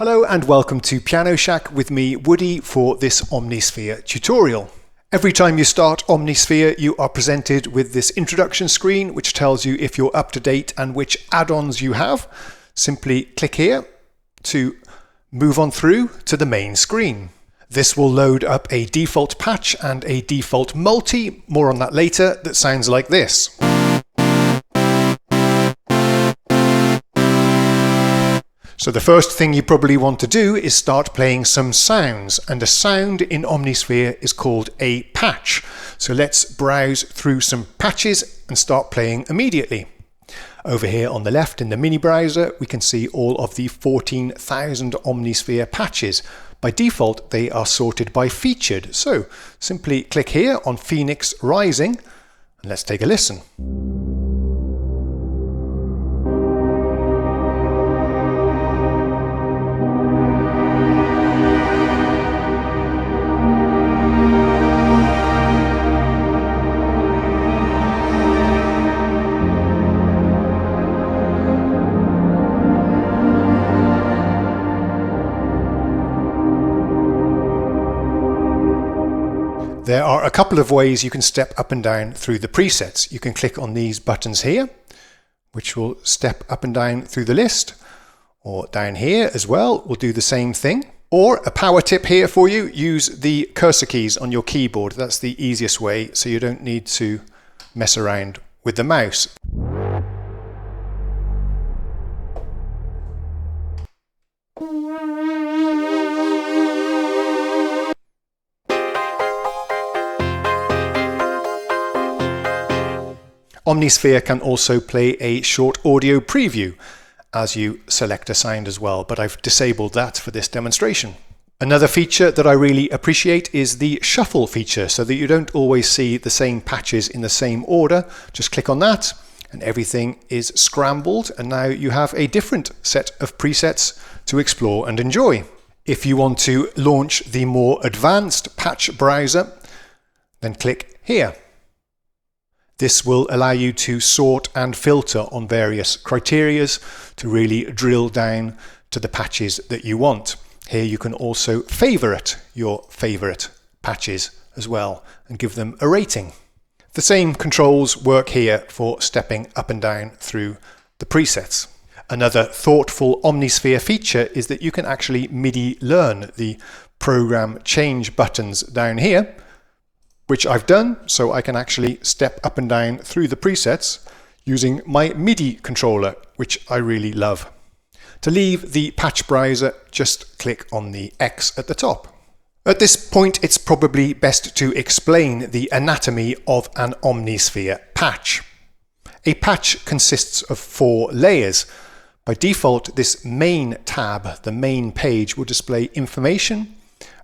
Hello and welcome to Piano Shack with me, Woody, for this Omnisphere tutorial. Every time you start Omnisphere, you are presented with this introduction screen, which tells you if you're up to date and which add-ons you have. Simply click here to move on through to the main screen. This will load up a default patch and a default multi, more on that later, that sounds like this. So the first thing you probably want to do is start playing some sounds, and a sound in Omnisphere is called a patch. So let's browse through some patches and start playing immediately. Over here on the left in the mini browser, we can see all of the 14,000 Omnisphere patches. By default, they are sorted by featured. So simply click here on Phoenix Rising and let's take a listen. There are a couple of ways you can step up and down through the presets. You can click on these buttons here, which will step up and down through the list, or down here as well, will do the same thing. Or a power tip here for you, use the cursor keys on your keyboard. That's the easiest way, so you don't need to mess around with the mouse. Omnisphere can also play a short audio preview as you select a sound as well, but I've disabled that for this demonstration. Another feature that I really appreciate is the shuffle feature, so that you don't always see the same patches in the same order. Just click on that and everything is scrambled, and now you have a different set of presets to explore and enjoy. If you want to launch the more advanced patch browser, then click here. This will allow you to sort and filter on various criterias to really drill down to the patches that you want. Here you can also favorite your favorite patches as well and give them a rating. The same controls work here for stepping up and down through the presets. Another thoughtful Omnisphere feature is that you can actually MIDI learn the program change buttons down here, which I've done, so I can actually step up and down through the presets using my MIDI controller, which I really love. To leave the patch browser, just click on the X at the top. At this point, it's probably best to explain the anatomy of an Omnisphere patch. A patch consists of 4 layers. By default, this main tab, the main page, will display information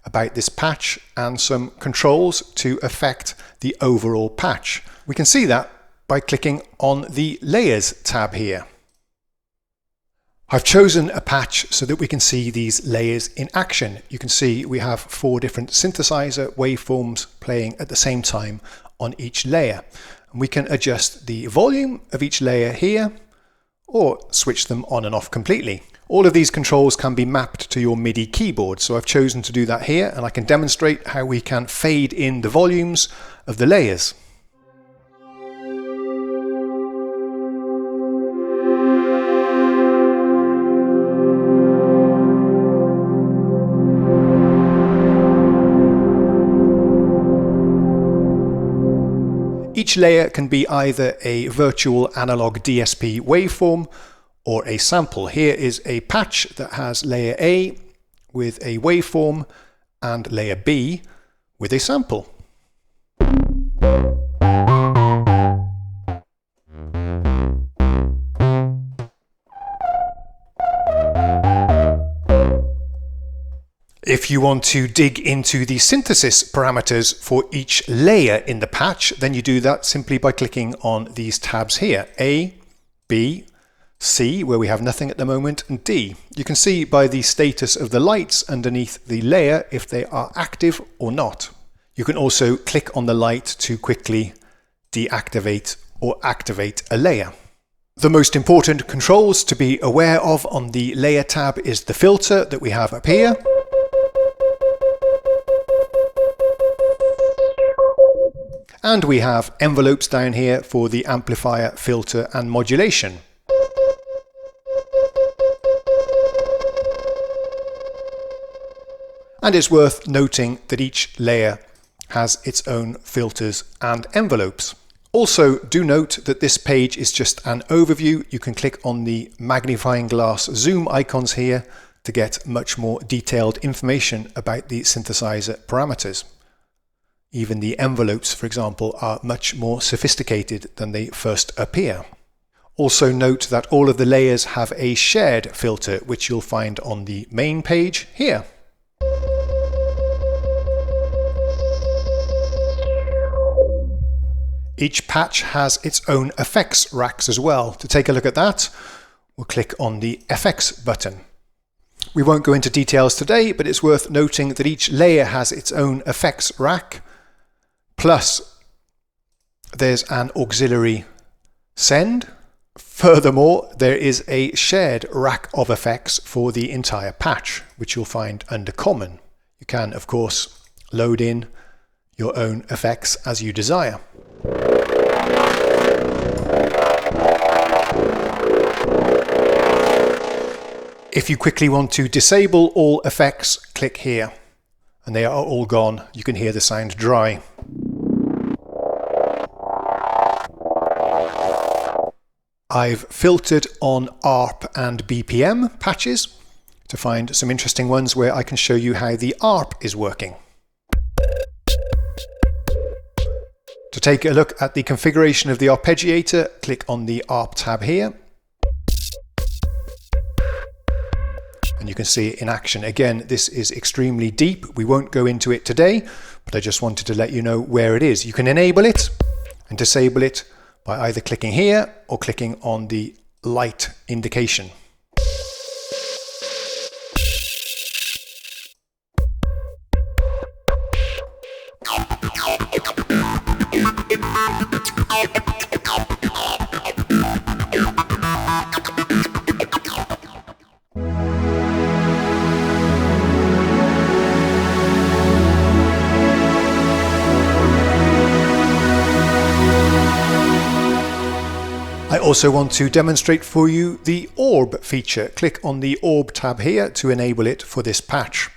about this patch and some controls to affect the overall patch. We can see that by clicking on the Layers tab here. I've chosen a patch so that we can see these layers in action. You can see we have 4 different synthesizer waveforms playing at the same time on each layer. And we can adjust the volume of each layer here, or switch them on and off completely. All of these controls can be mapped to your MIDI keyboard, so I've chosen to do that here, and I can demonstrate how we can fade in the volumes of the layers. Each layer can be either a virtual analog DSP waveform or a sample. Here is a patch that has layer A with a waveform and layer B with a sample. If you want to dig into the synthesis parameters for each layer in the patch, then you do that simply by clicking on these tabs here, A, B, C, where we have nothing at the moment, and D. You can see by the status of the lights underneath the layer if they are active or not. You can also click on the light to quickly deactivate or activate a layer. The most important controls to be aware of on the layer tab is the filter that we have up here. And we have envelopes down here for the amplifier, filter and modulation. And it's worth noting that each layer has its own filters and envelopes. Also, do note that this page is just an overview. You can click on the magnifying glass zoom icons here to get much more detailed information about the synthesizer parameters. Even the envelopes, for example, are much more sophisticated than they first appear. Also note that all of the layers have a shared filter, which you'll find on the main page here. Each patch has its own effects racks as well. To take a look at that, we'll click on the FX button. We won't go into details today, but it's worth noting that each layer has its own effects rack, plus there's an auxiliary send. Furthermore, there is a shared rack of effects for the entire patch, which you'll find under Common. You can, of course, load in your own effects as you desire. If you quickly want to disable all effects, click here, and they are all gone. You can hear the sound dry. I've filtered on ARP and BPM patches to find some interesting ones where I can show you how the ARP is working. To take a look at the configuration of the arpeggiator, click on the ARP tab here. And you can see it in action. Again, this is extremely deep. We won't go into it today, but I just wanted to let you know where it is. You can enable it and disable it by either clicking here or clicking on the light indication. I also want to demonstrate for you the orb feature. Click on the orb tab here to enable it for this patch.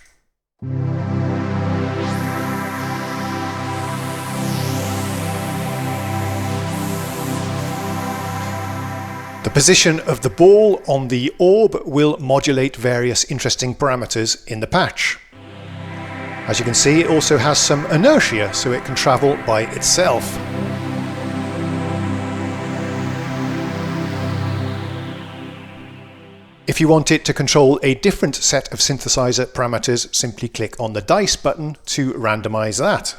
The position of the ball on the orb will modulate various interesting parameters in the patch. As you can see, it also has some inertia, so it can travel by itself. If you want it to control a different set of synthesizer parameters, simply click on the dice button to randomize that.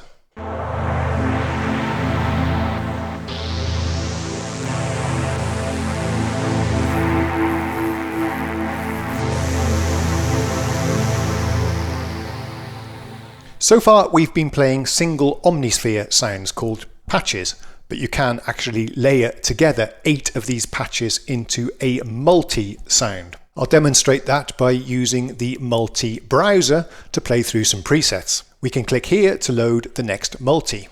So far we've been playing single omnisphere sounds called patches, but you can actually layer together 8 of these patches into a multi-sound. I'll demonstrate that by using the multi browser to play through some presets. We can click here to load the next multi.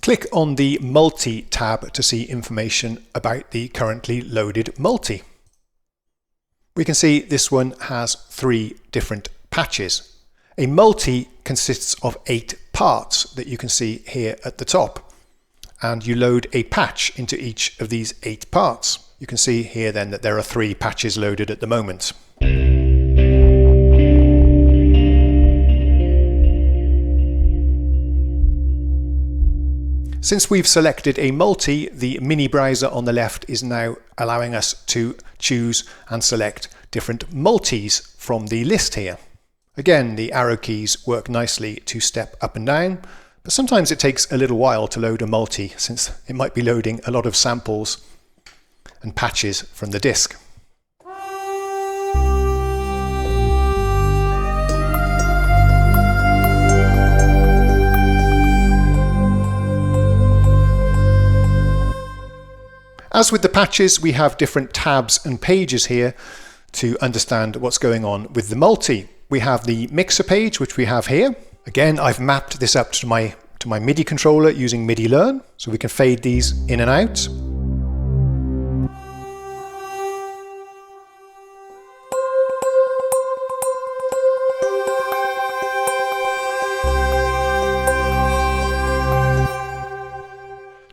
Click on the Multi tab to see information about the currently loaded multi. We can see this one has 3 different patches. A multi consists of 8 parts that you can see here at the top, and you load a patch into each of these 8 parts. You can see here then that there are 3 patches loaded at the moment. Since we've selected a multi, the mini browser on the left is now allowing us to choose and select different multis from the list here. Again, the arrow keys work nicely to step up and down, but sometimes it takes a little while to load a multi since it might be loading a lot of samples and patches from the disk. As with the patches, we have different tabs and pages here to understand what's going on with the multi. We have the mixer page, which we have here. Again, I've mapped this up to my MIDI controller using MIDI Learn, so we can fade these in and out.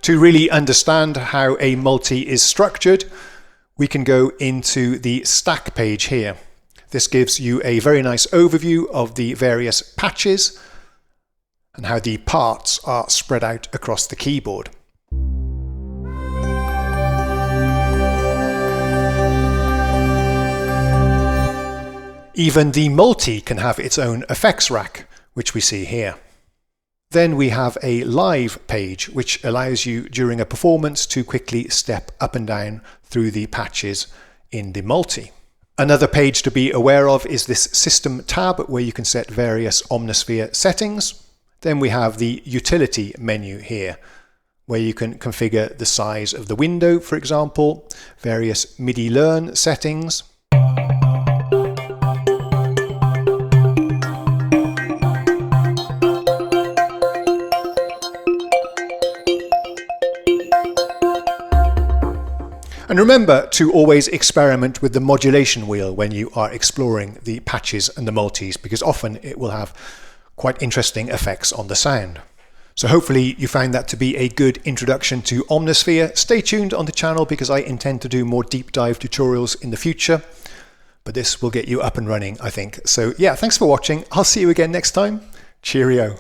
To really understand how a multi is structured, we can go into the stack page here. This gives you a very nice overview of the various patches and how the parts are spread out across the keyboard. Even the multi can have its own effects rack, which we see here. Then we have a live page, which allows you during a performance to quickly step up and down through the patches in the multi. Another page to be aware of is this System tab, where you can set various Omnisphere settings. Then we have the Utility menu here, where you can configure the size of the window, for example, various MIDI Learn settings. And remember to always experiment with the modulation wheel when you are exploring the patches and the multis, because often it will have quite interesting effects on the sound. So hopefully you found that to be a good introduction to Omnisphere. Stay tuned on the channel because I intend to do more deep dive tutorials in the future, but this will get you up and running, I think. So yeah, thanks for watching. I'll see you again next time. Cheerio.